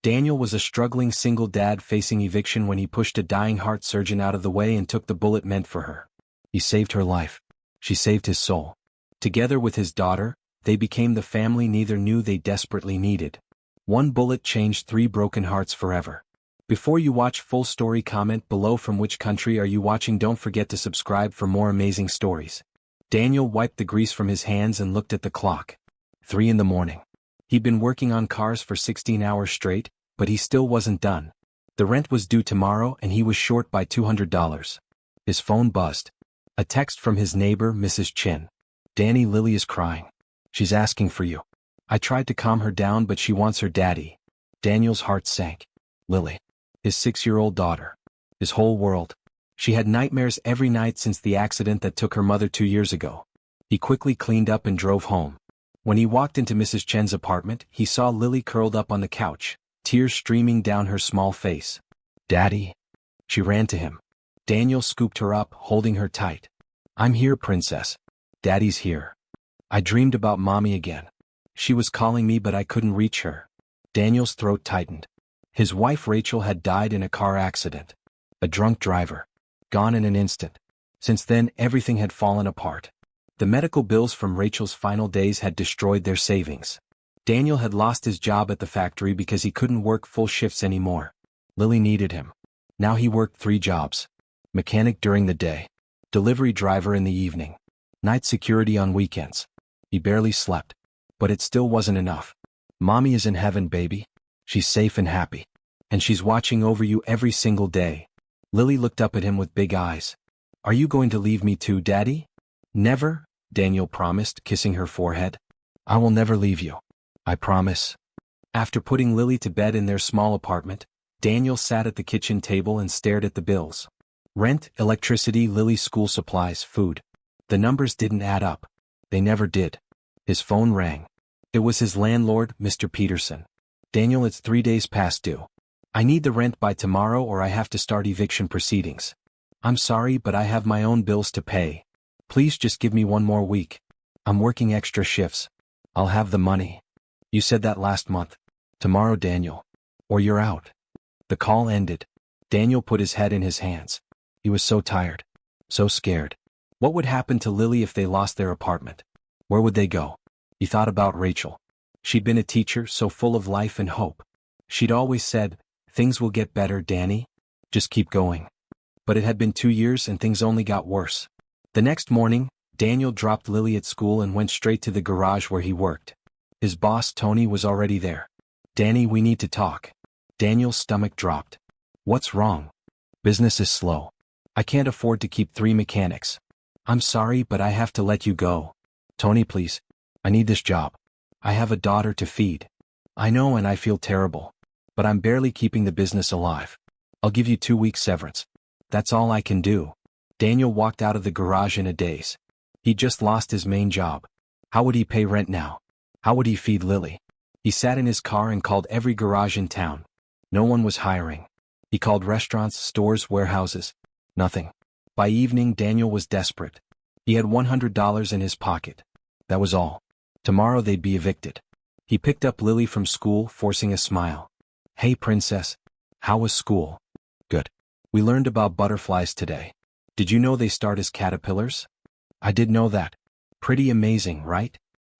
Daniel was a struggling single dad facing eviction when he pushed a dying heart surgeon out of the way and took the bullet meant for her. He saved her life. She saved his soul. Together with his daughter, they became the family neither knew they desperately needed. One bullet changed 3 broken hearts forever. Before you watch full story, comment below from which country are you watching. Don't forget to subscribe for more amazing stories. Daniel wiped the grease from his hands and looked at the clock. 3 in the morning. He'd been working on cars for 16 hours straight, but he still wasn't done. The rent was due tomorrow and he was short by $200. His phone buzzed. A text from his neighbor, Mrs. Chin. "Danny, Lily is crying. She's asking for you." I tried to calm her down, but she wants her daddy. Daniel's heart sank. Lily. His 6-year-old daughter. His whole world. She had nightmares every night since the accident that took her mother 2 years ago. He quickly cleaned up and drove home. When he walked into Mrs. Chen's apartment, he saw Lily curled up on the couch, tears streaming down her small face. "Daddy?" She ran to him. Daniel scooped her up, holding her tight. "I'm here, princess. Daddy's here. I dreamed about mommy again. She was calling me but I couldn't reach her." Daniel's throat tightened. His wife Rachel had died in a car accident. A drunk driver. Gone in an instant. Since then, everything had fallen apart. The medical bills from Rachel's final days had destroyed their savings. Daniel had lost his job at the factory because he couldn't work full shifts anymore. Lily needed him. Now he worked 3 jobs. Mechanic during the day. Delivery driver in the evening. Night security on weekends. He barely slept. But it still wasn't enough. "Mommy is in heaven, baby. She's safe and happy. And she's watching over you every single day." Lily looked up at him with big eyes. "Are you going to leave me too, Daddy?" "Never," Daniel promised, kissing her forehead. "I will never leave you. I promise." After putting Lily to bed in their small apartment, Daniel sat at the kitchen table and stared at the bills. Rent, electricity, Lily's school supplies, food. The numbers didn't add up. They never did. His phone rang. It was his landlord, Mr. Peterson. "Daniel, it's 3 days past due. I need the rent by tomorrow or I have to start eviction proceedings. I'm sorry, but I have my own bills to pay. Please just give me 1 more week. I'm working extra shifts. I'll have the money. You said that last month. Tomorrow, Daniel. Or you're out." The call ended. Daniel put his head in his hands. He was so tired. So scared. What would happen to Lily if they lost their apartment? Where would they go? He thought about Rachel. She'd been a teacher, so full of life and hope. She'd always said, "Things will get better, Danny. Just keep going." But it had been 2 years and things only got worse. The next morning, Daniel dropped Lily at school and went straight to the garage where he worked. His boss, Tony, was already there. "Danny, we need to talk." Daniel's stomach dropped. "What's wrong?" "Business is slow. I can't afford to keep 3 mechanics. I'm sorry, but I have to let you go." "Tony, please. I need this job. I have a daughter to feed." "I know and I feel terrible. But I'm barely keeping the business alive. I'll give you 2 weeks severance. That's all I can do." Daniel walked out of the garage in a daze. He'd just lost his main job. How would he pay rent now? How would he feed Lily? He sat in his car and called every garage in town. No one was hiring. He called restaurants, stores, warehouses. Nothing. By evening, Daniel was desperate. He had $100 in his pocket. That was all. Tomorrow they'd be evicted. He picked up Lily from school, forcing a smile. "Hey, princess. How was school?" "Good. We learned about butterflies today. Did you know they start as caterpillars?" "I did know that. Pretty amazing, right?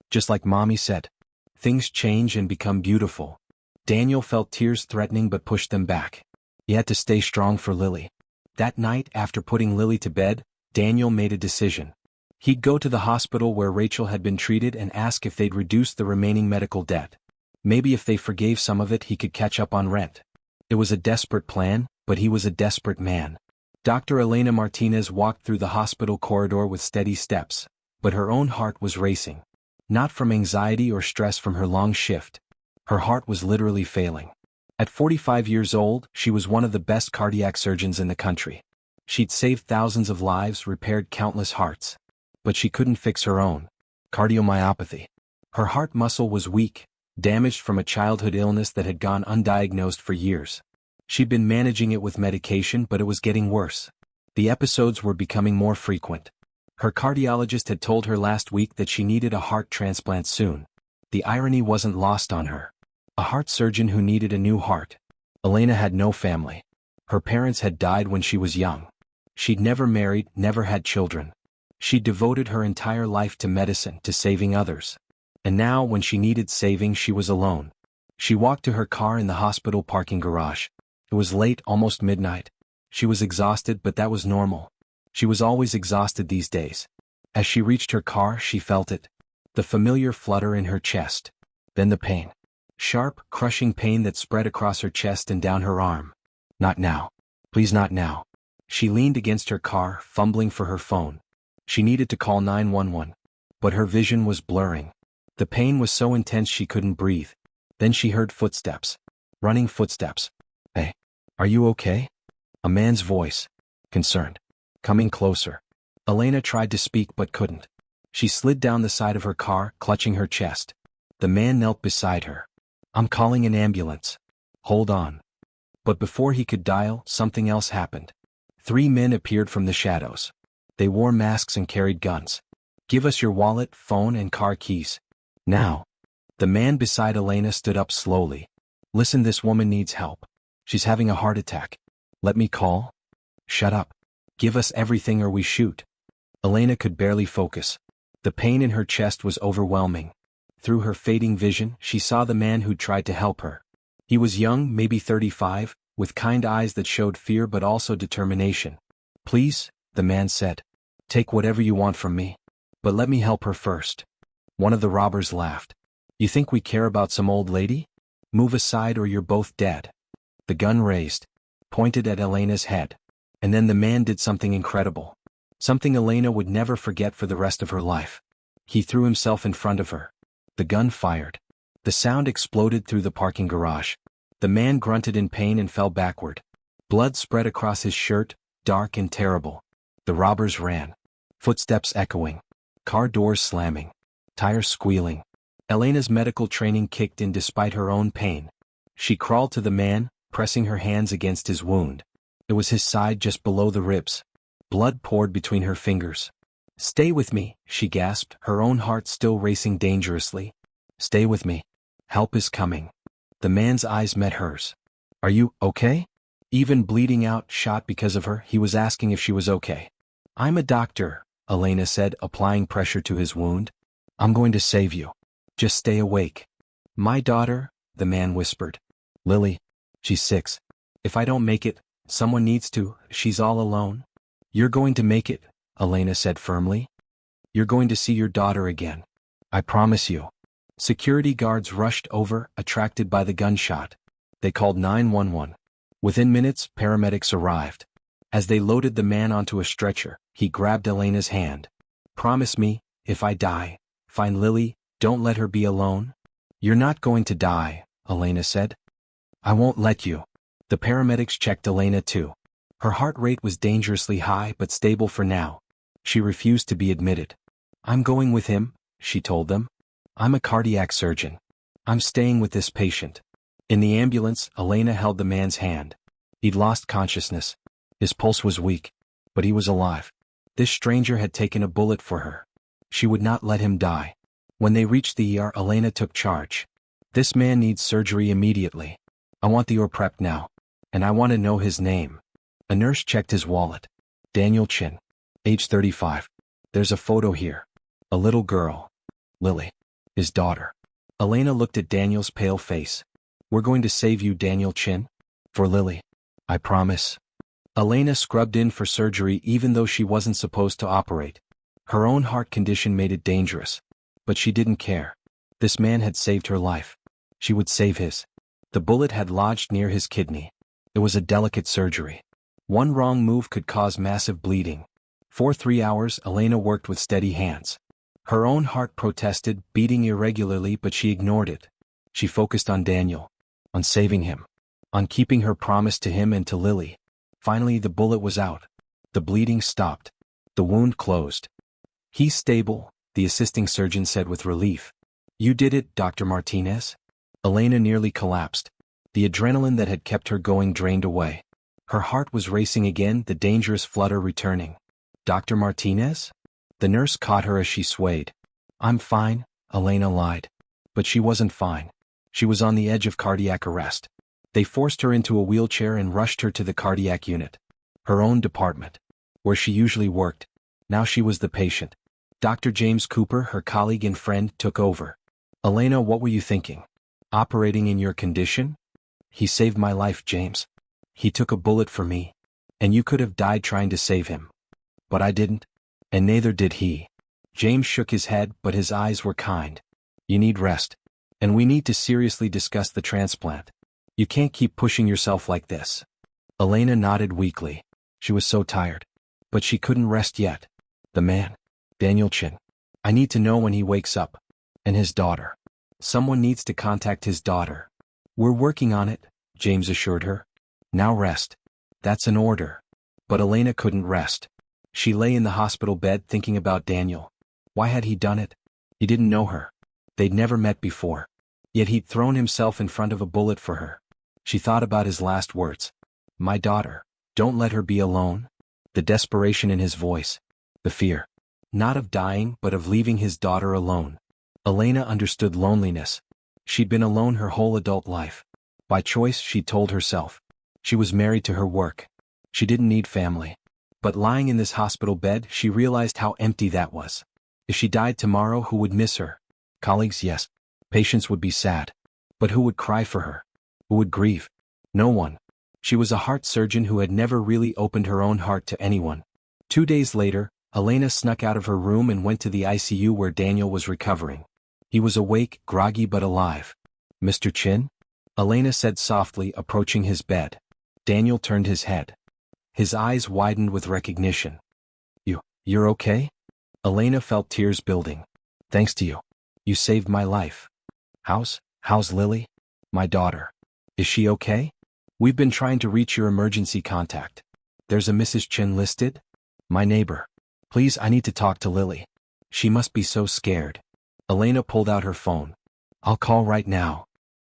Just like Mommy said. Things change and become beautiful." Daniel felt tears threatening but pushed them back. He had to stay strong for Lily. That night, after putting Lily to bed, Daniel made a decision. He'd go to the hospital where Rachel had been treated and ask if they'd reduce the remaining medical debt. Maybe if they forgave some of it, he could catch up on rent. It was a desperate plan, but he was a desperate man. Dr. Elena Martinez walked through the hospital corridor with steady steps, but her own heart was racing. Not from anxiety or stress from her long shift. Her heart was literally failing. At 45 years old, she was one of the best cardiac surgeons in the country. She'd saved thousands of lives, repaired countless hearts. But she couldn't fix her own cardiomyopathy. Her heart muscle was weak, damaged from a childhood illness that had gone undiagnosed for years. She'd been managing it with medication, but it was getting worse. The episodes were becoming more frequent. Her cardiologist had told her last week that she needed a heart transplant soon. The irony wasn't lost on her. A heart surgeon who needed a new heart. Elena had no family. Her parents had died when she was young. She'd never married, never had children. She devoted her entire life to medicine, to saving others. And now, when she needed saving, she was alone. She walked to her car in the hospital parking garage. It was late, almost midnight. She was exhausted, but that was normal. She was always exhausted these days. As she reached her car, she felt it. The familiar flutter in her chest. Then the pain. Sharp, crushing pain that spread across her chest and down her arm. Not now. Please, not now. She leaned against her car, fumbling for her phone. She needed to call 911. But her vision was blurring. The pain was so intense she couldn't breathe. Then she heard footsteps. Running footsteps. Hey, are you okay? A man's voice. Concerned. Coming closer. Elena tried to speak but couldn't. She slid down the side of her car, clutching her chest. The man knelt beside her. I'm calling an ambulance. Hold on. But before he could dial, something else happened. 3 men appeared from the shadows. They wore masks and carried guns. Give us your wallet, phone, and car keys. Now. The man beside Elena stood up slowly. Listen, this woman needs help. She's having a heart attack. Let me call? Shut up. Give us everything or we shoot. Elena could barely focus. The pain in her chest was overwhelming. Through her fading vision, she saw the man who'd tried to help her. He was young, maybe 35, with kind eyes that showed fear but also determination. Please, the man said. Take whatever you want from me. But let me help her first. One of the robbers laughed. You think we care about some old lady? Move aside or you're both dead. The gun raised, pointed at Elena's head. And then the man did something incredible. Something Elena would never forget for the rest of her life. He threw himself in front of her. The gun fired. The sound exploded through the parking garage. The man grunted in pain and fell backward. Blood spread across his shirt, dark and terrible. The robbers ran. Footsteps echoing. Car doors slamming. Tires squealing. Elena's medical training kicked in despite her own pain. She crawled to the man, pressing her hands against his wound. It was his side just below the ribs. Blood poured between her fingers. Stay with me, she gasped, her own heart still racing dangerously. Stay with me. Help is coming. The man's eyes met hers. Are you okay? Even bleeding out, shot because of her, he was asking if she was okay. I'm a doctor, Elena said, applying pressure to his wound. I'm going to save you. Just stay awake. My daughter, the man whispered. Lily. She's 6. If I don't make it, someone needs to, she's all alone. You're going to make it, Elena said firmly. You're going to see your daughter again. I promise you. Security guards rushed over, attracted by the gunshot. They called 911. Within minutes, paramedics arrived. As they loaded the man onto a stretcher, he grabbed Elena's hand. Promise me, if I die, find Lily, don't let her be alone. You're not going to die, Elena said. I won't let you. The paramedics checked Elena too. Her heart rate was dangerously high but stable for now. She refused to be admitted. I'm going with him, she told them. I'm a cardiac surgeon. I'm staying with this patient. In the ambulance, Elena held the man's hand. He'd lost consciousness. His pulse was weak, but he was alive. This stranger had taken a bullet for her. She would not let him die. When they reached the ER, Elena took charge. This man needs surgery immediately. I want the OR prepped now. And I want to know his name. A nurse checked his wallet. Daniel Chin. Age 35. There's a photo here. A little girl. Lily. His daughter. Elena looked at Daniel's pale face. We're going to save you, Daniel Chin. For Lily. I promise. Elena scrubbed in for surgery even though she wasn't supposed to operate. Her own heart condition made it dangerous. But she didn't care. This man had saved her life. She would save his. The bullet had lodged near his kidney. It was a delicate surgery. One wrong move could cause massive bleeding. For 3 hours, Elena worked with steady hands. Her own heart protested, beating irregularly, but she ignored it. She focused on Daniel. On saving him. On keeping her promise to him and to Lily. Finally, the bullet was out. The bleeding stopped. The wound closed. He's stable, the assisting surgeon said with relief. You did it, Dr. Martinez. Elena nearly collapsed. The adrenaline that had kept her going drained away. Her heart was racing again, the dangerous flutter returning. Dr. Martinez? The nurse caught her as she swayed. I'm fine, Elena lied. But she wasn't fine. She was on the edge of cardiac arrest. They forced her into a wheelchair and rushed her to the cardiac unit. Her own department. Where she usually worked. Now she was the patient. Dr. James Cooper, her colleague and friend, took over. Elena, what were you thinking? Operating in your condition? He saved my life, James. He took a bullet for me. And you could have died trying to save him. But I didn't. And neither did he. James shook his head, but his eyes were kind. You need rest. And we need to seriously discuss the transplant. You can't keep pushing yourself like this. Elena nodded weakly. She was so tired. But she couldn't rest yet. The man. Daniel Chin. I need to know when he wakes up. And his daughter. Someone needs to contact his daughter. We're working on it, James assured her. Now rest. That's an order. But Elena couldn't rest. She lay in the hospital bed thinking about Daniel. Why had he done it? He didn't know her. They'd never met before. Yet he'd thrown himself in front of a bullet for her. She thought about his last words. My daughter. Don't let her be alone. The desperation in his voice. The fear. Not of dying, but of leaving his daughter alone. Elena understood loneliness. She'd been alone her whole adult life. By choice, she told herself. She was married to her work. She didn't need family. But lying in this hospital bed, she realized how empty that was. If she died tomorrow, who would miss her? Colleagues, yes. Patients would be sad. But who would cry for her? Who would grieve? No one. She was a heart surgeon who had never really opened her own heart to anyone. 2 days later, Elena snuck out of her room and went to the ICU where Daniel was recovering. He was awake, groggy but alive. Mr. Chin? Elena said softly, approaching his bed. Daniel turned his head. His eyes widened with recognition. You're okay? Elena felt tears building. Thanks to you. You saved my life. How's Lily? My daughter. Is she okay? We've been trying to reach your emergency contact. There's a Mrs. Chin listed? My neighbor. Please, I need to talk to Lily. She must be so scared. Elena pulled out her phone. I'll call right now.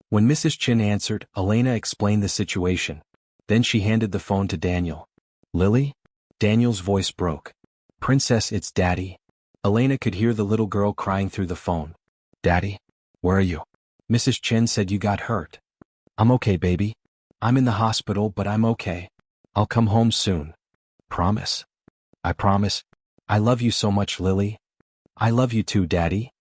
When Mrs. Chin answered, Elena explained the situation. Then she handed the phone to Daniel. Lily? Daniel's voice broke. Princess, it's Daddy. Elena could hear the little girl crying through the phone. Daddy? Where are you? Mrs. Chin said you got hurt. I'm okay, baby. I'm in the hospital, but I'm okay. I'll come home soon. Promise? I promise. I love you so much, Lily. I love you too, Daddy.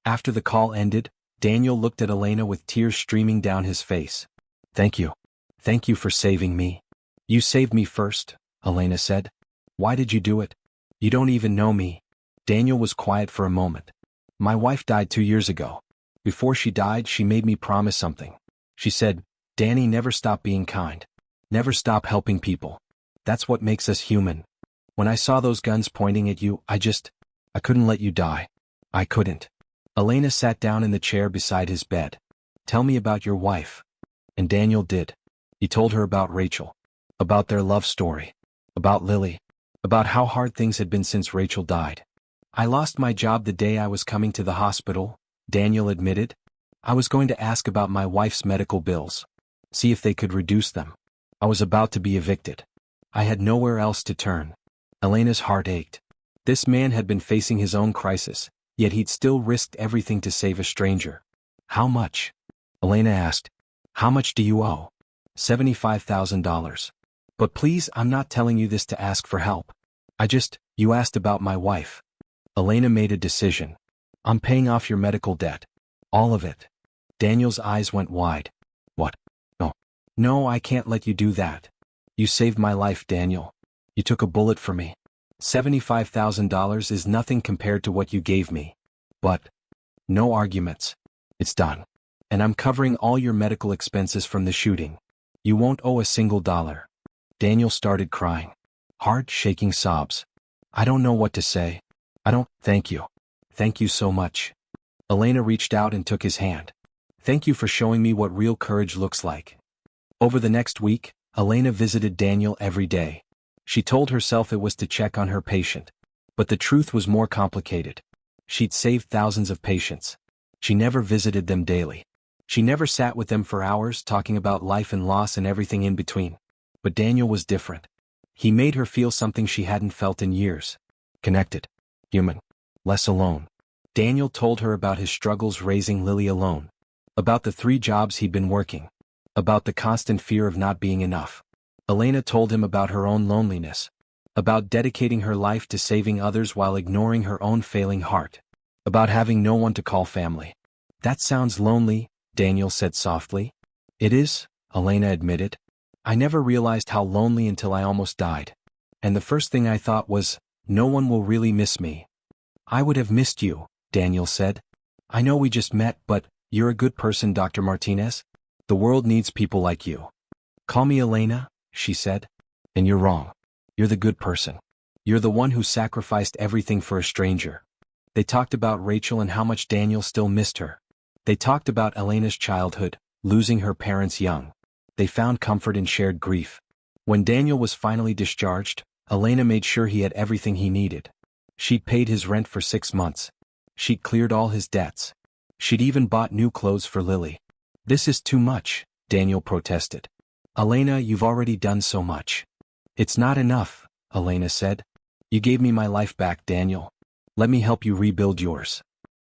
After the call ended, Daniel looked at Elena with tears streaming down his face. Thank you. Thank you for saving me. You saved me first, Elena said. Why did you do it? You don't even know me. Daniel was quiet for a moment. My wife died 2 years ago. Before she died, she made me promise something. She said, Danny, never stop being kind. Never stop helping people. That's what makes us human. When I saw those guns pointing at you, I couldn't let you die. I couldn't. Elena sat down in the chair beside his bed. Tell me about your wife. And Daniel did. He told her about Rachel. About their love story. About Lily. About how hard things had been since Rachel died. I lost my job the day I was coming to the hospital, Daniel admitted. I was going to ask about my wife's medical bills. See if they could reduce them. I was about to be evicted. I had nowhere else to turn. Elena's heart ached. This man had been facing his own crisis, yet he'd still risked everything to save a stranger. How much? Elena asked. How much do you owe? $75,000. But please, I'm not telling you this to ask for help. You asked about my wife. Elena made a decision. I'm paying off your medical debt. All of it. Daniel's eyes went wide. What? No. No, I can't let you do that. You saved my life, Daniel. You took a bullet for me. $75,000 is nothing compared to what you gave me. But, no arguments. It's done. And I'm covering all your medical expenses from the shooting. You won't owe a single dollar. Daniel started crying. Hard, shaking sobs. I don't know what to say. Thank you. Thank you so much. Elena reached out and took his hand. Thank you for showing me what real courage looks like. Over the next week, Elena visited Daniel every day. She told herself it was to check on her patient. But the truth was more complicated. She'd saved thousands of patients. She never visited them daily. She never sat with them for hours talking about life and loss and everything in between. But Daniel was different. He made her feel something she hadn't felt in years. Connected. Human. Less alone. Daniel told her about his struggles raising Lily alone. About the 3 jobs he'd been working. About the constant fear of not being enough. Elena told him about her own loneliness. About dedicating her life to saving others while ignoring her own failing heart. About having no one to call family. That sounds lonely, Daniel said softly. It is, Elena admitted. I never realized how lonely until I almost died. And the first thing I thought was, no one will really miss me. I would have missed you, Daniel said. I know we just met, but you're a good person, Dr. Martinez. The world needs people like you. Call me Elena, she said. And you're wrong. You're the good person. You're the one who sacrificed everything for a stranger. They talked about Rachel and how much Daniel still missed her. They talked about Elena's childhood, losing her parents young. They found comfort in shared grief. When Daniel was finally discharged, Elena made sure he had everything he needed. She'd paid his rent for 6 months. She'd cleared all his debts. She'd even bought new clothes for Lily. This is too much, Daniel protested. Elena, you've already done so much. It's not enough, Elena said. You gave me my life back, Daniel. Let me help you rebuild yours.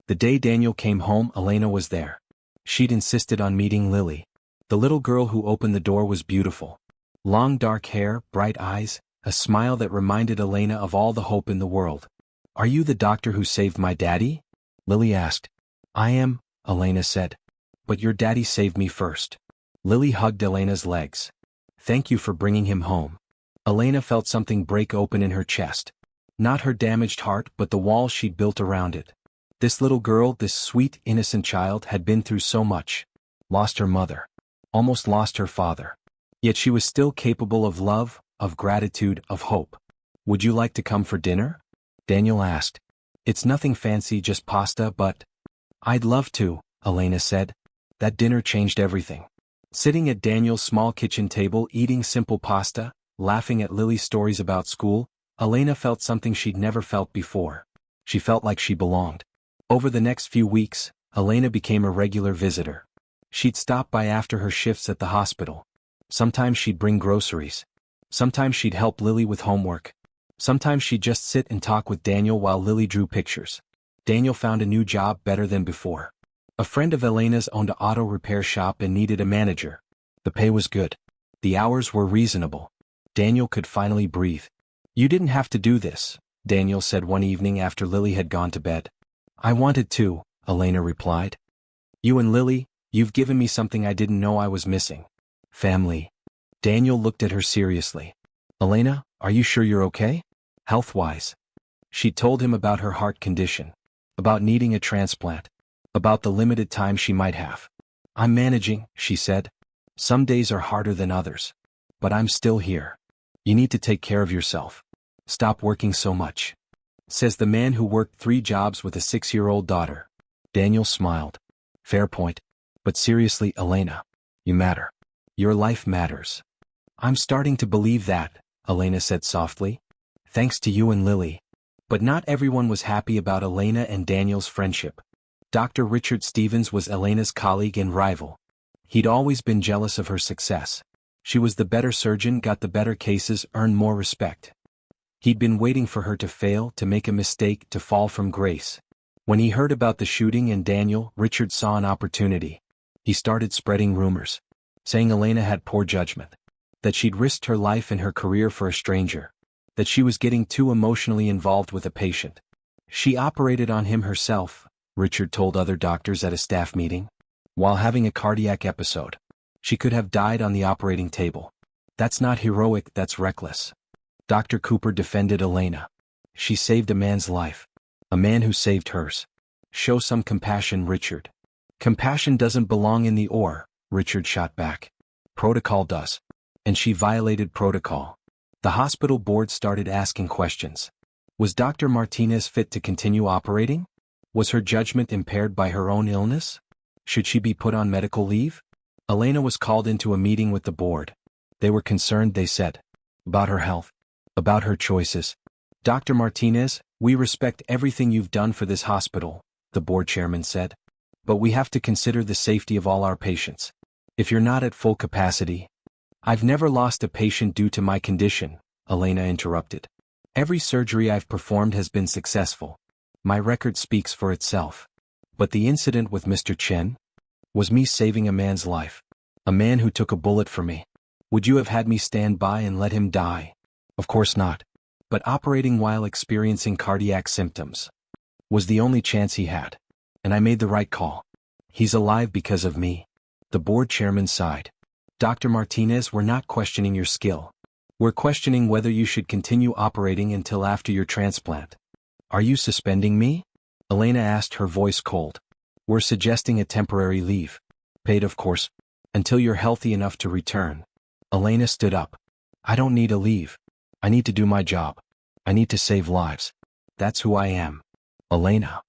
The day Daniel came home, Elena was there. She'd insisted on meeting Lily. The little girl who opened the door was beautiful. Long dark hair, bright eyes, a smile that reminded Elena of all the hope in the world. Are you the doctor who saved my daddy? Lily asked. I am, Elena said. But your daddy saved me first. Lily hugged Elena's legs. Thank you for bringing him home. Elena felt something break open in her chest. Not her damaged heart, but the wall she'd built around it. This little girl, this sweet, innocent child, had been through so much. Lost her mother. Almost lost her father. Yet she was still capable of love, of gratitude, of hope. Would you like to come for dinner? Daniel asked. It's nothing fancy, just pasta, but... I'd love to, Elena said. That dinner changed everything. Sitting at Daniel's small kitchen table eating simple pasta, laughing at Lily's stories about school, Elena felt something she'd never felt before. She felt like she belonged. Over the next few weeks, Elena became a regular visitor. She'd stop by after her shifts at the hospital. Sometimes she'd bring groceries. Sometimes she'd help Lily with homework. Sometimes she'd just sit and talk with Daniel while Lily drew pictures. Daniel found a new job better than before. A friend of Elena's owned an auto repair shop and needed a manager. The pay was good. The hours were reasonable. Daniel could finally breathe. You didn't have to do this, Daniel said one evening after Lily had gone to bed. I wanted to, Elena replied. You and Lily, you've given me something I didn't know I was missing. Family. Daniel looked at her seriously. Elena, are you sure you're okay? Health-wise. She told him about her heart condition. About needing a transplant. About the limited time she might have. I'm managing, she said. Some days are harder than others. But I'm still here. You need to take care of yourself. Stop working so much. Says the man who worked 3 jobs with a 6-year-old daughter. Daniel smiled. Fair point. But seriously, Elena. You matter. Your life matters. I'm starting to believe that, Elena said softly. Thanks to you and Lily. But not everyone was happy about Elena and Daniel's friendship. Dr. Richard Stevens was Elena's colleague and rival. He'd always been jealous of her success. She was the better surgeon, got the better cases, earned more respect. He'd been waiting for her to fail, to make a mistake, to fall from grace. When he heard about the shooting and Daniel, Richard saw an opportunity. He started spreading rumors, saying Elena had poor judgment, that she'd risked her life and her career for a stranger, that she was getting too emotionally involved with a patient. She operated on him herself, Richard told other doctors at a staff meeting, while having a cardiac episode. She could have died on the operating table. That's not heroic, that's reckless. Dr. Cooper defended Elena. She saved a man's life. A man who saved hers. Show some compassion, Richard. Compassion doesn't belong in the OR, Richard shot back. Protocol does. And she violated protocol. The hospital board started asking questions. Was Dr. Martinez fit to continue operating? Was her judgment impaired by her own illness? Should she be put on medical leave? Elena was called into a meeting with the board. They were concerned, they said. About her health. About her choices. Dr. Martinez, we respect everything you've done for this hospital, the board chairman said. But we have to consider the safety of all our patients. If you're not at full capacity... I've never lost a patient due to my condition, Elena interrupted. Every surgery I've performed has been successful. My record speaks for itself. But the incident with Mr. Chen? Was me saving a man's life. A man who took a bullet for me. Would you have had me stand by and let him die? Of course not. But operating while experiencing cardiac symptoms was the only chance he had. And I made the right call. He's alive because of me. The board chairman sighed. Dr. Martinez, we're not questioning your skill. We're questioning whether you should continue operating until after your transplant. Are you suspending me? Elena asked, her voice cold. We're suggesting a temporary leave. Paid, of course. Until you're healthy enough to return. Elena stood up. I don't need a leave. I need to do my job. I need to save lives. That's who I am. Elena.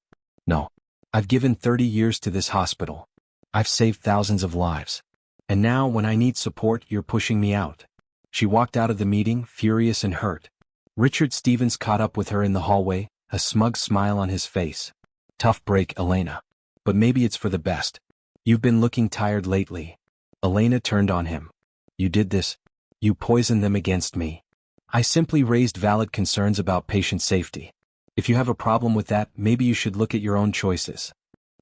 No. I've given 30 years to this hospital. I've saved thousands of lives. And now when I need support, you're pushing me out. She walked out of the meeting, furious and hurt. Richard Stevens caught up with her in the hallway, a smug smile on his face. Tough break, Elena. But maybe it's for the best. You've been looking tired lately. Elena turned on him. You did this. You poisoned them against me. I simply raised valid concerns about patient safety. If you have a problem with that, maybe you should look at your own choices.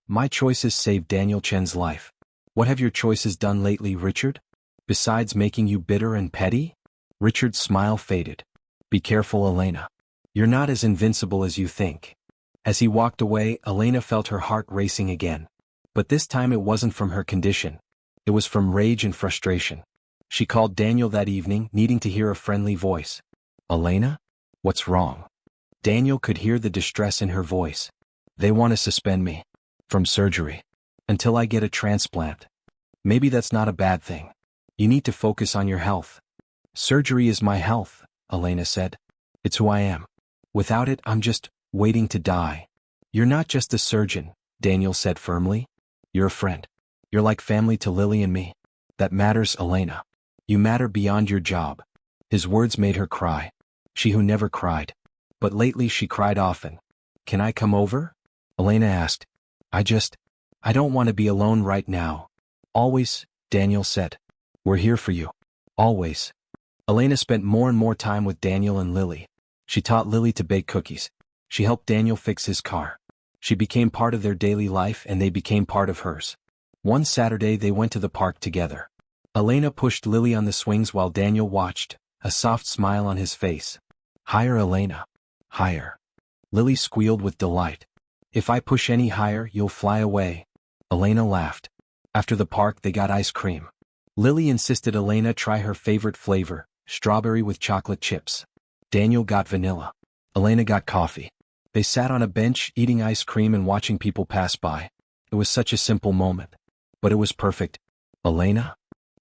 My choices saved Daniel Chen's life. What have your choices done lately, Richard? Besides making you bitter and petty? Richard's smile faded. Be careful, Elena. You're not as invincible as you think. As he walked away, Elena felt her heart racing again. But this time it wasn't from her condition. It was from rage and frustration. She called Daniel that evening, needing to hear a friendly voice. Elena? What's wrong? Daniel could hear the distress in her voice. They want to suspend me. From surgery. Until I get a transplant. Maybe that's not a bad thing. You need to focus on your health. Surgery is my health, Elena said. It's who I am. Without it, I'm just waiting to die. You're not just a surgeon, Daniel said firmly. You're a friend. You're like family to Lily and me. That matters, Elena. You matter beyond your job. His words made her cry. She who never cried. But lately she cried often. Can I come over? Elena asked. I don't want to be alone right now. Always, Daniel said. We're here for you. Always. Elena spent more and more time with Daniel and Lily. She taught Lily to bake cookies. She helped Daniel fix his car. She became part of their daily life and they became part of hers. One Saturday they went to the park together. Elena pushed Lily on the swings while Daniel watched, a soft smile on his face. Higher, Elena. Higher. Lily squealed with delight. If I push any higher, you'll fly away. Elena laughed. After the park they got ice cream. Lily insisted Elena try her favorite flavor, strawberry with chocolate chips. Daniel got vanilla. Elena got coffee. They sat on a bench eating ice cream and watching people pass by. It was such a simple moment. But it was perfect. Elena?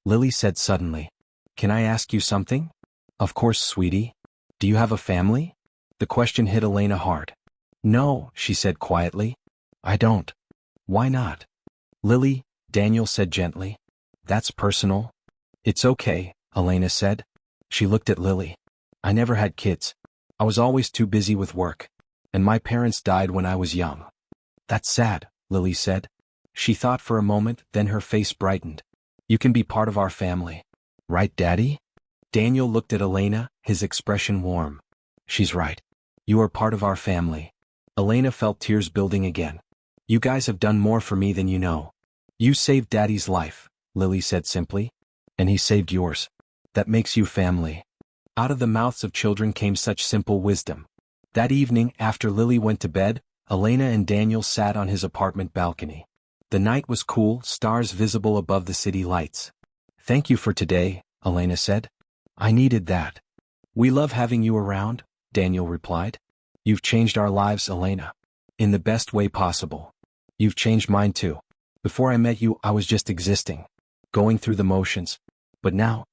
Lily said suddenly. Can I ask you something? Of course, sweetie. Do you have a family? The question hit Elena hard. No, she said quietly. I don't. Why not? Lily, Daniel said gently. That's personal. It's okay, Elena said. She looked at Lily. I never had kids. I was always too busy with work. And my parents died when I was young. That's sad, Lily said. She thought for a moment, then her face brightened. You can be part of our family. Right, Daddy? Daniel looked at Elena, his expression warm. She's right. You are part of our family. Elena felt tears building again. You guys have done more for me than you know. You saved Daddy's life, Lily said simply. And he saved yours. That makes you family. Out of the mouths of children came such simple wisdom. That evening, after Lily went to bed, Elena and Daniel sat on his apartment balcony. The night was cool, stars visible above the city lights. Thank you for today, Elena said. I needed that. We love having you around, Daniel replied. You've changed our lives, Elena. In the best way possible. You've changed mine too. Before I met you, I was just existing. Going through the motions. But now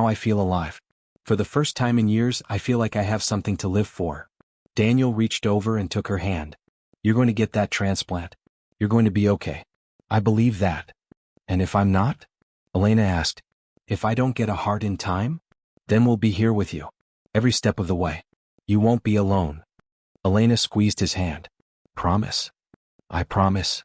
I feel alive. For the first time in years, I feel like I have something to live for. Daniel reached over and took her hand. You're going to get that transplant. You're going to be okay. I believe that. And if I'm not? Elena asked. If I don't get a heart in time? Then we'll be here with you. Every step of the way. You won't be alone. Elena squeezed his hand. Promise? I promise.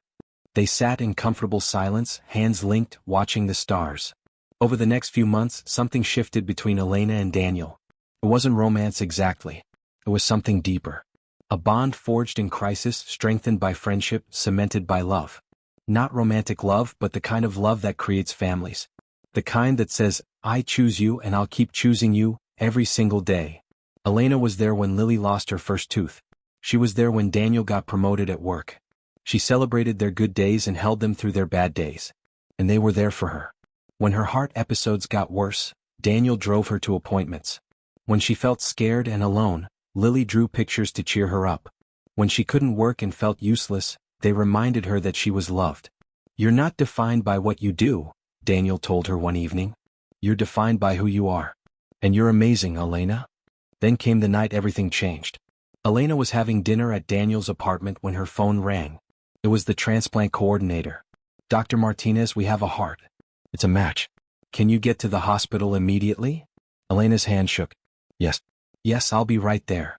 They sat in comfortable silence, hands linked, watching the stars. Over the next few months, something shifted between Elena and Daniel. It wasn't romance exactly. It was something deeper. A bond forged in crisis, strengthened by friendship, cemented by love. Not romantic love, but the kind of love that creates families. The kind that says, I choose you and I'll keep choosing you, every single day. Elena was there when Lily lost her first tooth. She was there when Daniel got promoted at work. She celebrated their good days and held them through their bad days. And they were there for her. When her heart episodes got worse, Daniel drove her to appointments. When she felt scared and alone, Lily drew pictures to cheer her up. When she couldn't work and felt useless, they reminded her that she was loved. You're not defined by what you do, Daniel told her one evening. You're defined by who you are. And you're amazing, Elena. Then came the night everything changed. Elena was having dinner at Daniel's apartment when her phone rang. It was the transplant coordinator. Dr. Martinez, we have a heart. It's a match. Can you get to the hospital immediately? Elena's hand shook. Yes. Yes, I'll be right there.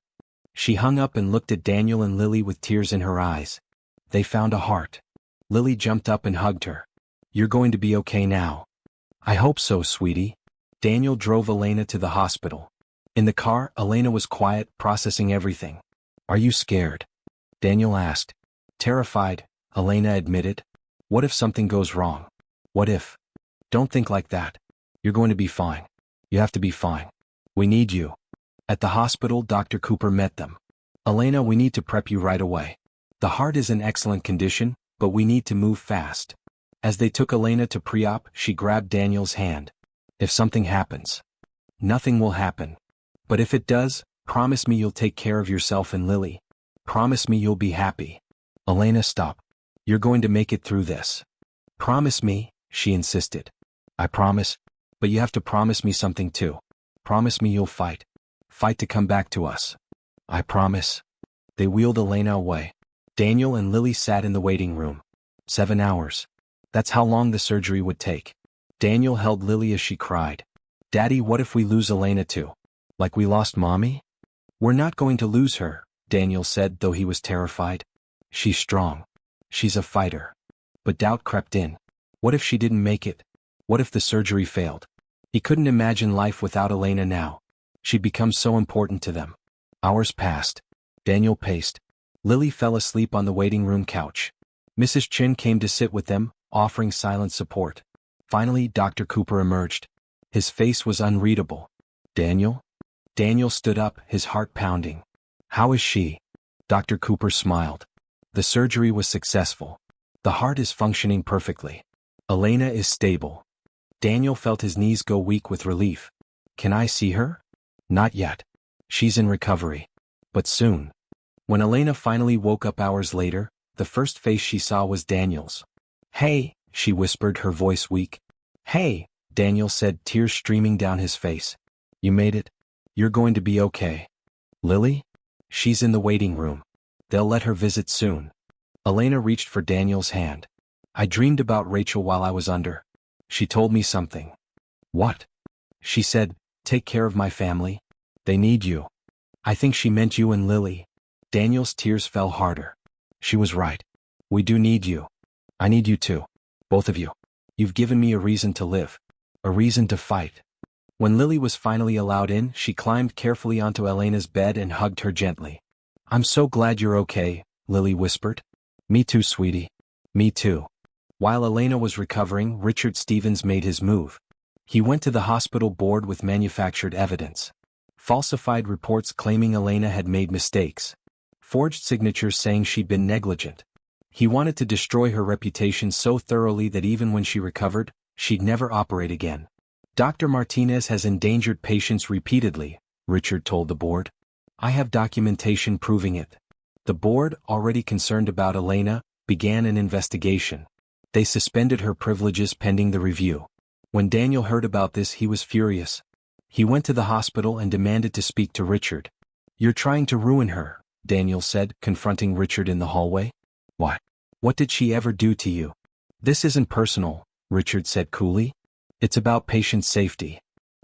She hung up and looked at Daniel and Lily with tears in her eyes. They found a heart. Lily jumped up and hugged her. You're going to be okay now. I hope so, sweetie. Daniel drove Elena to the hospital. In the car, Elena was quiet, processing everything. Are you scared? Daniel asked. Terrified, Elena admitted. What if something goes wrong? What if? Don't think like that. You're going to be fine. You have to be fine. We need you. At the hospital, Dr. Cooper met them. Elena, we need to prep you right away. The heart is in excellent condition, but we need to move fast. As they took Elena to pre-op, she grabbed Daniel's hand. If something happens. Nothing will happen. But if it does, promise me you'll take care of yourself and Lily. Promise me you'll be happy. Elena, stop. You're going to make it through this. Promise me, she insisted. I promise, but you have to promise me something too. Promise me you'll fight. Fight to come back to us. I promise. They wheeled Elena away. Daniel and Lily sat in the waiting room. 7 hours. That's how long the surgery would take. Daniel held Lily as she cried. Daddy, what if we lose Elena too? Like we lost Mommy? We're not going to lose her, Daniel said, though he was terrified. She's strong. She's a fighter. But doubt crept in. What if she didn't make it? What if the surgery failed? He couldn't imagine life without Elena now. She'd become so important to them. Hours passed. Daniel paced. Lily fell asleep on the waiting room couch. Mrs. Chin came to sit with them, offering silent support. Finally, Dr. Cooper emerged. His face was unreadable. Daniel? Daniel stood up, his heart pounding. How is she? Dr. Cooper smiled. The surgery was successful. The heart is functioning perfectly. Elena is stable. Daniel felt his knees go weak with relief. Can I see her? Not yet. She's in recovery. But soon. When Elena finally woke up hours later, the first face she saw was Daniel's. Hey, she whispered, her voice weak. Hey, Daniel said, tears streaming down his face. You made it. You're going to be okay. Lily? She's in the waiting room. They'll let her visit soon. Elena reached for Daniel's hand. I dreamed about Rachel while I was under. She told me something. What? She said, take care of my family. They need you. I think she meant you and Lily. Daniel's tears fell harder. She was right. We do need you. I need you too. Both of you. You've given me a reason to live. A reason to fight. When Lily was finally allowed in, she climbed carefully onto Elena's bed and hugged her gently. I'm so glad you're okay, Lily whispered. Me too, sweetie. Me too. While Elena was recovering, Richard Stevens made his move. He went to the hospital board with manufactured evidence. Falsified reports claiming Elena had made mistakes. Forged signatures saying she'd been negligent. He wanted to destroy her reputation so thoroughly that even when she recovered, she'd never operate again. Dr. Martinez has endangered patients repeatedly, Richard told the board. I have documentation proving it. The board, already concerned about Elena, began an investigation. They suspended her privileges pending the review. When Daniel heard about this, he was furious. He went to the hospital and demanded to speak to Richard. You're trying to ruin her, Daniel said, confronting Richard in the hallway. Why? What did she ever do to you? This isn't personal, Richard said coolly. It's about patient safety.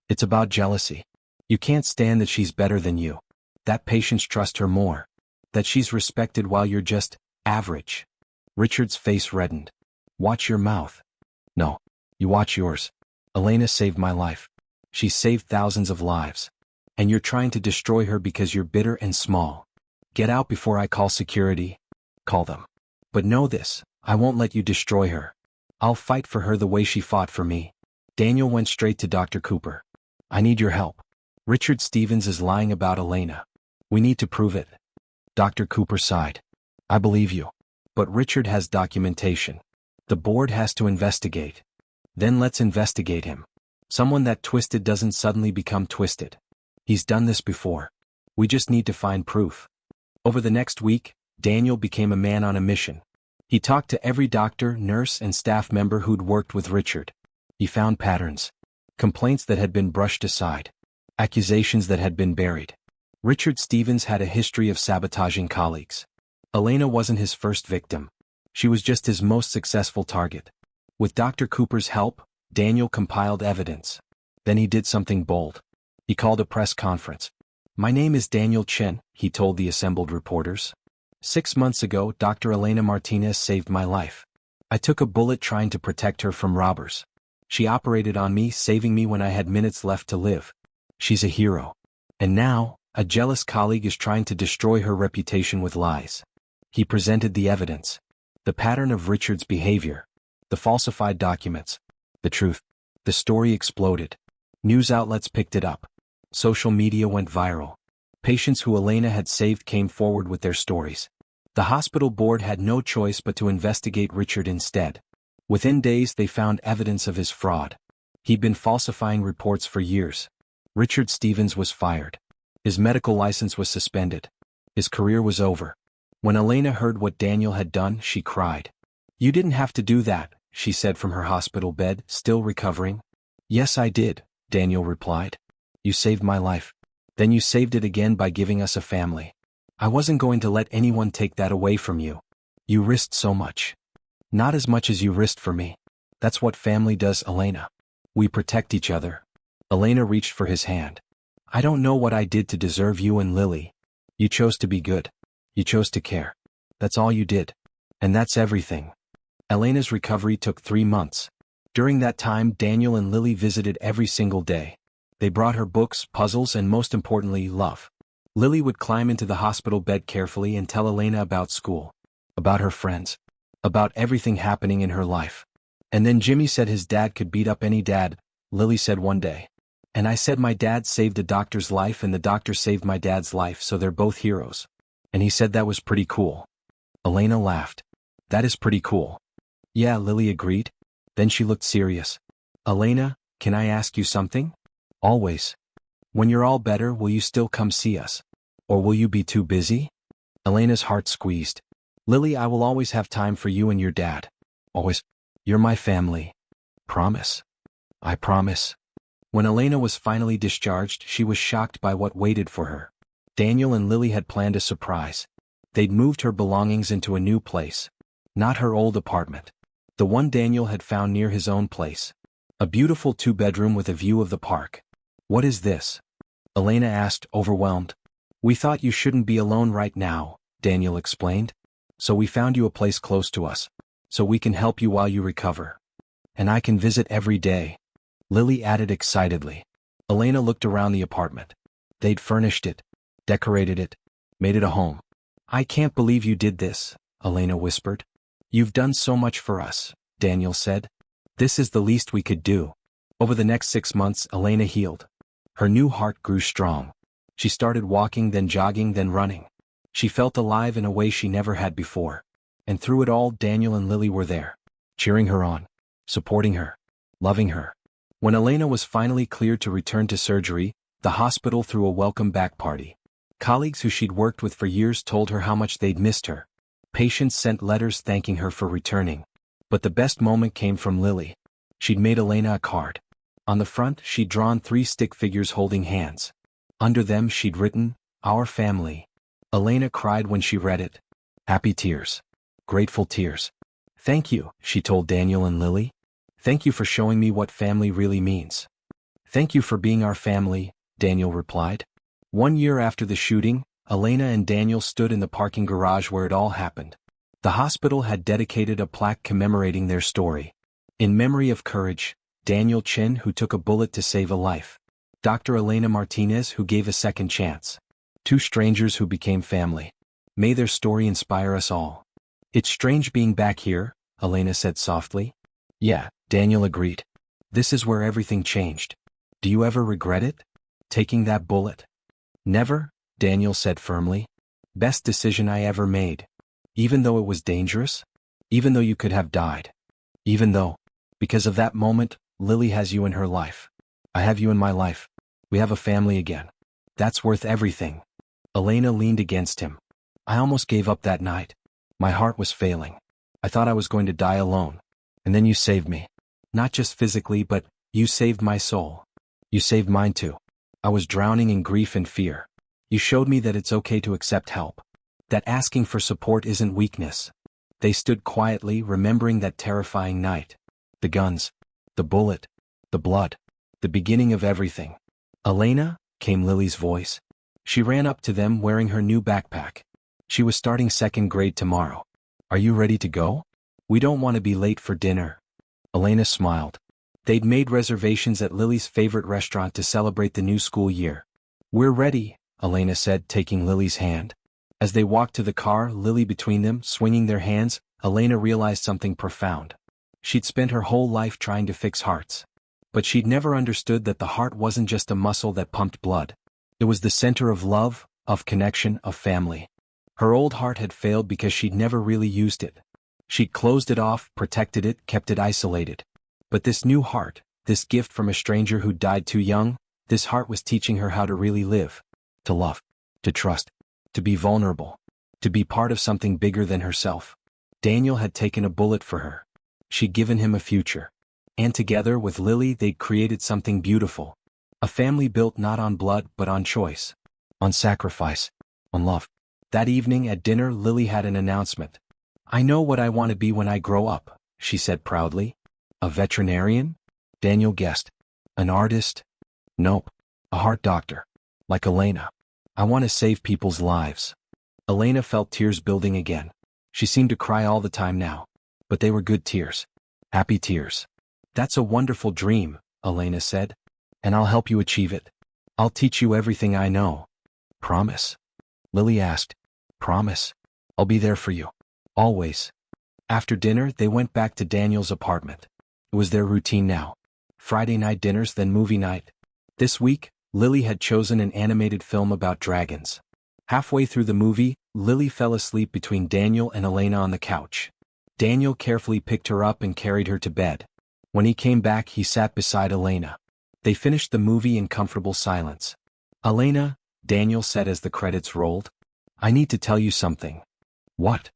It's about jealousy. You can't stand that she's better than you. That patients trust her more. That she's respected while you're just average. Richard's face reddened. Watch your mouth. No. You watch yours. Elena saved my life. She saved thousands of lives. And you're trying to destroy her because you're bitter and small. Get out before I call security. Call them. But know this, I won't let you destroy her. I'll fight for her the way she fought for me. Daniel went straight to Dr. Cooper. I need your help. Richard Stevens is lying about Elena. We need to prove it. Dr. Cooper sighed. I believe you. But Richard has documentation. The board has to investigate. Then let's investigate him. Someone that twisted doesn't suddenly become twisted. He's done this before. We just need to find proof. Over the next week, Daniel became a man on a mission. He talked to every doctor, nurse, and staff member who'd worked with Richard. He found patterns. Complaints that had been brushed aside. Accusations that had been buried. Richard Stevens had a history of sabotaging colleagues. Elena wasn't his first victim. She was just his most successful target. With Dr. Cooper's help, Daniel compiled evidence. Then he did something bold. He called a press conference. My name is Daniel Chen, he told the assembled reporters. 6 months ago, Dr. Elena Martinez saved my life. I took a bullet trying to protect her from robbers. She operated on me, saving me when I had minutes left to live. She's a hero. And now, a jealous colleague is trying to destroy her reputation with lies. He presented the evidence. The pattern of Richard's behavior. The falsified documents. The truth. The story exploded. News outlets picked it up. Social media went viral. Patients who Elena had saved came forward with their stories. The hospital board had no choice but to investigate Richard instead. Within days they found evidence of his fraud. He'd been falsifying reports for years. Richard Stevens was fired. His medical license was suspended. His career was over. When Elena heard what Daniel had done, she cried. You didn't have to do that, she said from her hospital bed, still recovering. Yes, I did, Daniel replied. You saved my life. Then you saved it again by giving us a family. I wasn't going to let anyone take that away from you. You risked so much. Not as much as you risked for me. That's what family does, Elena. We protect each other. Elena reached for his hand. I don't know what I did to deserve you and Lily. You chose to be good. You chose to care. That's all you did. And that's everything. Elena's recovery took 3 months. During that time, Daniel and Lily visited every single day. They brought her books, puzzles, and most importantly, love. Lily would climb into the hospital bed carefully and tell Elena about school, about her friends, about everything happening in her life. And then Jimmy said his dad could beat up any dad, Lily said one day. And I said my dad saved a doctor's life and the doctor saved my dad's life, so they're both heroes. And he said that was pretty cool. Elena laughed. That is pretty cool. Yeah, Lily agreed. Then she looked serious. Elena, can I ask you something? Always. When you're all better, will you still come see us? Or will you be too busy? Elena's heart squeezed. Lily, I will always have time for you and your dad. Always. You're my family. Promise? I promise. When Elena was finally discharged, she was shocked by what waited for her. Daniel and Lily had planned a surprise. They'd moved her belongings into a new place. Not her old apartment. The one Daniel had found near his own place. A beautiful 2-bedroom with a view of the park. What is this? Elena asked, overwhelmed. We thought you shouldn't be alone right now, Daniel explained. So we found you a place close to us. So we can help you while you recover. And I can visit every day. Lily added excitedly. Elena looked around the apartment. They'd furnished it, decorated it, made it a home. I can't believe you did this, Elena whispered. You've done so much for us, Daniel said. This is the least we could do. Over the next 6 months, Elena healed. Her new heart grew strong. She started walking, then jogging, then running. She felt alive in a way she never had before. And through it all, Daniel and Lily were there, cheering her on, supporting her, loving her. When Elena was finally cleared to return to surgery, the hospital threw a welcome back party. Colleagues who she'd worked with for years told her how much they'd missed her. Patients sent letters thanking her for returning. But the best moment came from Lily. She'd made Elena a card. On the front, she'd drawn 3 stick figures holding hands. Under them, she'd written, Our family. Elena cried when she read it. Happy tears. Grateful tears. Thank you, she told Daniel and Lily. Thank you for showing me what family really means. Thank you for being our family, Daniel replied. 1 year after the shooting, Elena and Daniel stood in the parking garage where it all happened. The hospital had dedicated a plaque commemorating their story. In memory of courage, Daniel Chen, who took a bullet to save a life. Dr. Elena Martinez, who gave a second chance. 2 strangers who became family. May their story inspire us all. It's strange being back here, Elena said softly. Yeah, Daniel agreed. This is where everything changed. Do you ever regret it? Taking that bullet? Never, Daniel said firmly. Best decision I ever made. Even though it was dangerous? Even though you could have died? Even though, because of that moment, Lily has you in her life. I have you in my life. We have a family again. That's worth everything. Elena leaned against him. I almost gave up that night. My heart was failing. I thought I was going to die alone. And then you saved me. Not just physically, but you saved my soul. You saved mine too. I was drowning in grief and fear. You showed me that it's okay to accept help. That asking for support isn't weakness. They stood quietly, remembering that terrifying night. The guns. The bullet. The blood. The beginning of everything. Elena, came Lily's voice. She ran up to them wearing her new backpack. She was starting second grade tomorrow. Are you ready to go? We don't want to be late for dinner. Elena smiled. They'd made reservations at Lily's favorite restaurant to celebrate the new school year. We're ready, Elena said, taking Lily's hand. As they walked to the car, Lily between them, swinging their hands, Elena realized something profound. She'd spent her whole life trying to fix hearts. But she'd never understood that the heart wasn't just a muscle that pumped blood. It was the center of love, of connection, of family. Her old heart had failed because she'd never really used it. She'd closed it off, protected it, kept it isolated. But this new heart, this gift from a stranger who died too young, this heart was teaching her how to really live. To love. To trust. To be vulnerable. To be part of something bigger than herself. Daniel had taken a bullet for her. She'd given him a future. And together with Lily they'd created something beautiful. A family built not on blood but on choice. On sacrifice. On love. That evening at dinner Lily had an announcement. I know what I want to be when I grow up, she said proudly. A veterinarian? Daniel guessed. An artist? Nope. A heart doctor. Like Elena. I want to save people's lives. Elena felt tears building again. She seemed to cry all the time now. But they were good tears. Happy tears. That's a wonderful dream, Elena said. And I'll help you achieve it. I'll teach you everything I know. Promise? Lily asked. Promise. I'll be there for you. Always. After dinner, they went back to Daniel's apartment. It was their routine now. Friday night dinners, then movie night. This week, Lily had chosen an animated film about dragons. Halfway through the movie, Lily fell asleep between Daniel and Elena on the couch. Daniel carefully picked her up and carried her to bed. When he came back, he sat beside Elena. They finished the movie in comfortable silence. Elena, Daniel said as the credits rolled. I need to tell you something. What?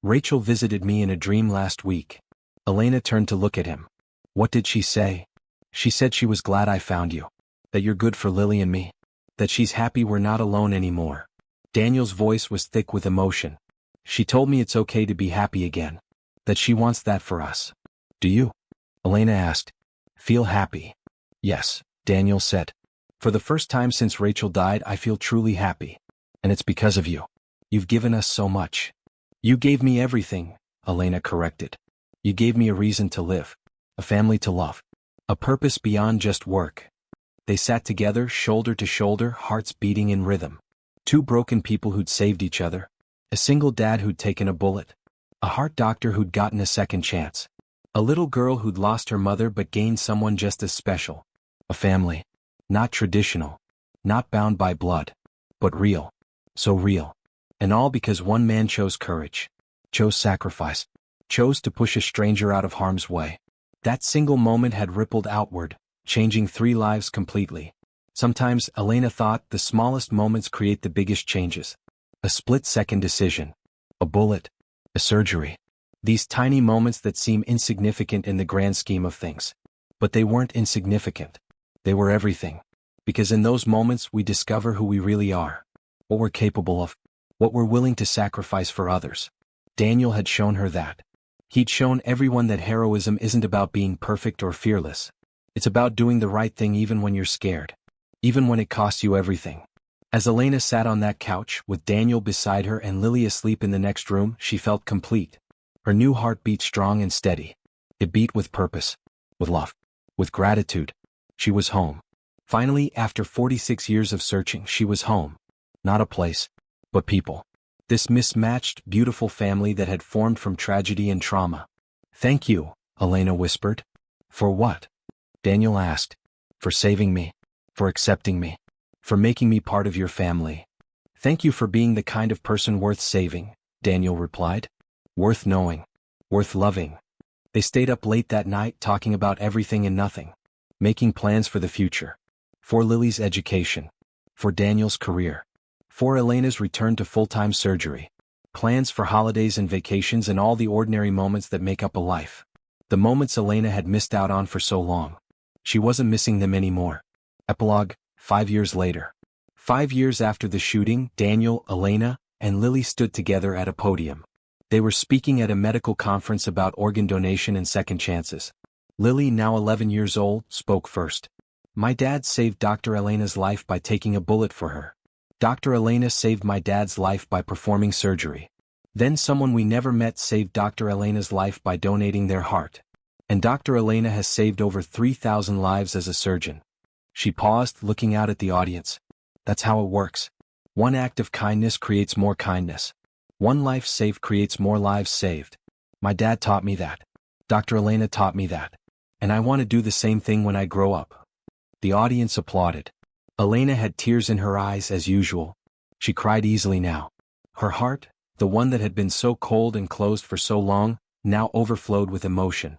Rachel visited me in a dream last week. Elena turned to look at him. What did she say? She said she was glad I found you. That you're good for Lily and me. That she's happy we're not alone anymore. Daniel's voice was thick with emotion. She told me it's okay to be happy again. That she wants that for us. Do you? Elena asked. Feel happy? Yes, Daniel said. For the first time since Rachel died, I feel truly happy. And it's because of you. You've given us so much. You gave me everything, Elena corrected. You gave me a reason to live. A family to love. A purpose beyond just work. They sat together, shoulder to shoulder, hearts beating in rhythm. Two broken people who'd saved each other. A single dad who'd taken a bullet. A heart doctor who'd gotten a second chance. A little girl who'd lost her mother but gained someone just as special. A family. Not traditional. Not bound by blood. But real. So real. And all because one man chose courage. Chose sacrifice. Chose to push a stranger out of harm's way. That single moment had rippled outward, changing 3 lives completely. Sometimes, Elena thought, the smallest moments create the biggest changes. A split-second decision. A bullet. A surgery. These tiny moments that seem insignificant in the grand scheme of things. But they weren't insignificant. They were everything. Because in those moments we discover who we really are. What we're capable of. What we're willing to sacrifice for others. Daniel had shown her that. He'd shown everyone that heroism isn't about being perfect or fearless. It's about doing the right thing even when you're scared. Even when it costs you everything. As Elena sat on that couch, with Daniel beside her and Lily asleep in the next room, she felt complete. Her new heart beat strong and steady. It beat with purpose. With love. With gratitude. She was home. Finally, after 46 years of searching, she was home. Not a place, but people. This mismatched, beautiful family that had formed from tragedy and trauma. Thank you, Elena whispered. For what? Daniel asked. For saving me. For accepting me. For making me part of your family. Thank you for being the kind of person worth saving, Daniel replied. Worth knowing. Worth loving. They stayed up late that night talking about everything and nothing. Making plans for the future. For Lily's education. For Daniel's career. For Elena's return to full-time surgery. Plans for holidays and vacations and all the ordinary moments that make up a life. The moments Elena had missed out on for so long. She wasn't missing them anymore. Epilogue, 5 years later. 5 years after the shooting, Daniel, Elena, and Lily stood together at a podium. They were speaking at a medical conference about organ donation and second chances. Lily, now 11 years old, spoke first. My dad saved Dr. Elena's life by taking a bullet for her. Dr. Elena saved my dad's life by performing surgery. Then someone we never met saved Dr. Elena's life by donating their heart. And Dr. Elena has saved over 3,000 lives as a surgeon. She paused, looking out at the audience. That's how it works. One act of kindness creates more kindness. One life saved creates more lives saved. My dad taught me that. Dr. Elena taught me that. And I want to do the same thing when I grow up. The audience applauded. Elena had tears in her eyes as usual. She cried easily now. Her heart, the one that had been so cold and closed for so long, now overflowed with emotion.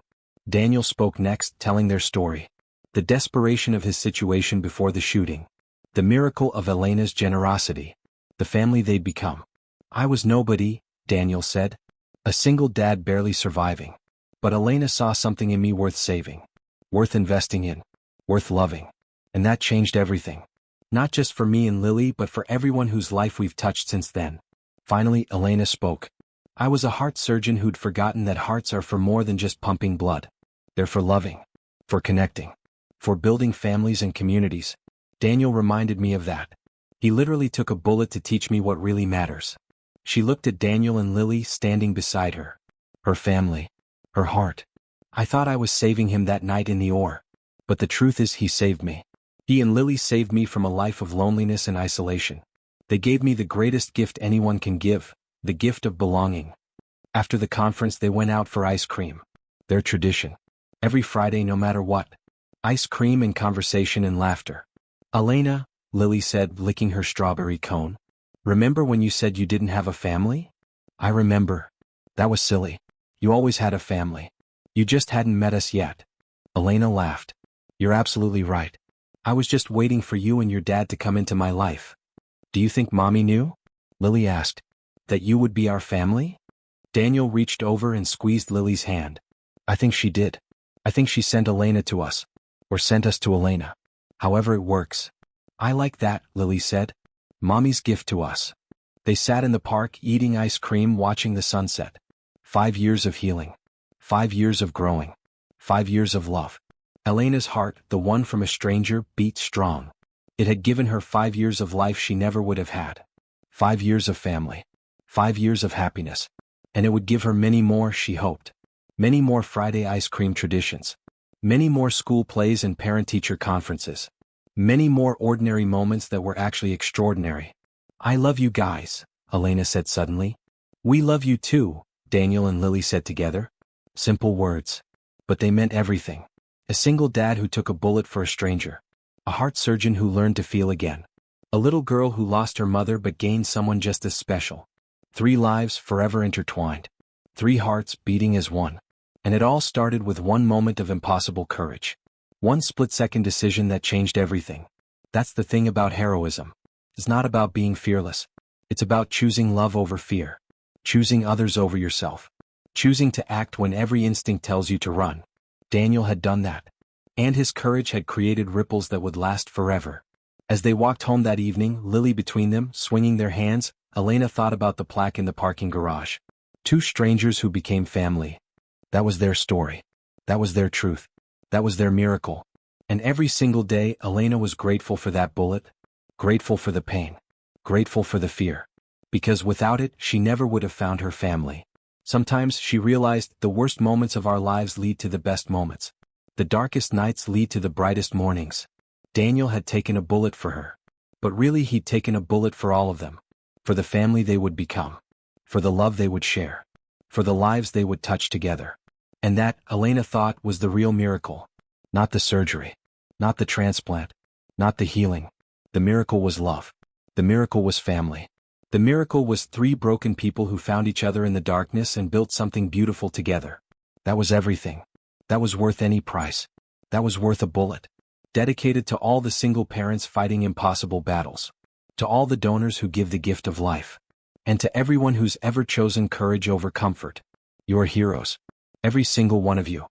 Daniel spoke next, telling their story. The desperation of his situation before the shooting. The miracle of Elena's generosity. The family they'd become. I was nobody, Daniel said. A single dad barely surviving. But Elena saw something in me worth saving. Worth investing in. Worth loving. And that changed everything. Not just for me and Lily, but for everyone whose life we've touched since then. Finally, Elena spoke. I was a heart surgeon who'd forgotten that hearts are for more than just pumping blood. They're for loving. For connecting. For building families and communities. Daniel reminded me of that. He literally took a bullet to teach me what really matters. She looked at Daniel and Lily standing beside her. Her family. Her heart. I thought I was saving him that night in the OR. But the truth is he saved me. He and Lily saved me from a life of loneliness and isolation. They gave me the greatest gift anyone can give, the gift of belonging. After the conference they went out for ice cream. Their tradition. Every Friday no matter what. Ice cream and conversation and laughter. Elena, Lily said, licking her strawberry cone. Remember when you said you didn't have a family? I remember. That was silly. You always had a family. You just hadn't met us yet. Elena laughed. You're absolutely right. I was just waiting for you and your dad to come into my life. Do you think Mommy knew? Lily asked. That you would be our family? Daniel reached over and squeezed Lily's hand. I think she did. I think she sent Elena to us. Or sent us to Elena. However it works. I like that, Lily said. Mommy's gift to us. They sat in the park eating ice cream, watching the sunset. 5 years of healing. 5 years of growing. 5 years of love. Elena's heart, the one from a stranger, beat strong. It had given her 5 years of life she never would have had. 5 years of family. 5 years of happiness. And it would give her many more, she hoped. Many more Friday ice cream traditions. Many more school plays and parent-teacher conferences. Many more ordinary moments that were actually extraordinary. I love you guys, Elena said suddenly. We love you too, Daniel and Lily said together. Simple words. But they meant everything. A single dad who took a bullet for a stranger. A heart surgeon who learned to feel again. A little girl who lost her mother but gained someone just as special. 3 lives forever intertwined. 3 hearts beating as one. And it all started with one moment of impossible courage. One split-second decision that changed everything. That's the thing about heroism. It's not about being fearless. It's about choosing love over fear. Choosing others over yourself. Choosing to act when every instinct tells you to run. Daniel had done that. And his courage had created ripples that would last forever. As they walked home that evening, Lily between them, swinging their hands, Elena thought about the plaque in the parking garage. 2 strangers who became family. That was their story. That was their truth. That was their miracle. And every single day, Elena was grateful for that bullet. Grateful for the pain. Grateful for the fear. Because without it, she never would have found her family. Sometimes, she realized, the worst moments of our lives lead to the best moments. The darkest nights lead to the brightest mornings. Daniel had taken a bullet for her. But really he'd taken a bullet for all of them. For the family they would become. For the love they would share. For the lives they would touch together. And that, Elena thought, was the real miracle. Not the surgery. Not the transplant. Not the healing. The miracle was love. The miracle was family. The miracle was 3 broken people who found each other in the darkness and built something beautiful together. That was everything. That was worth any price. That was worth a bullet. Dedicated to all the single parents fighting impossible battles. To all the donors who give the gift of life. And to everyone who's ever chosen courage over comfort. You're heroes. Every single one of you.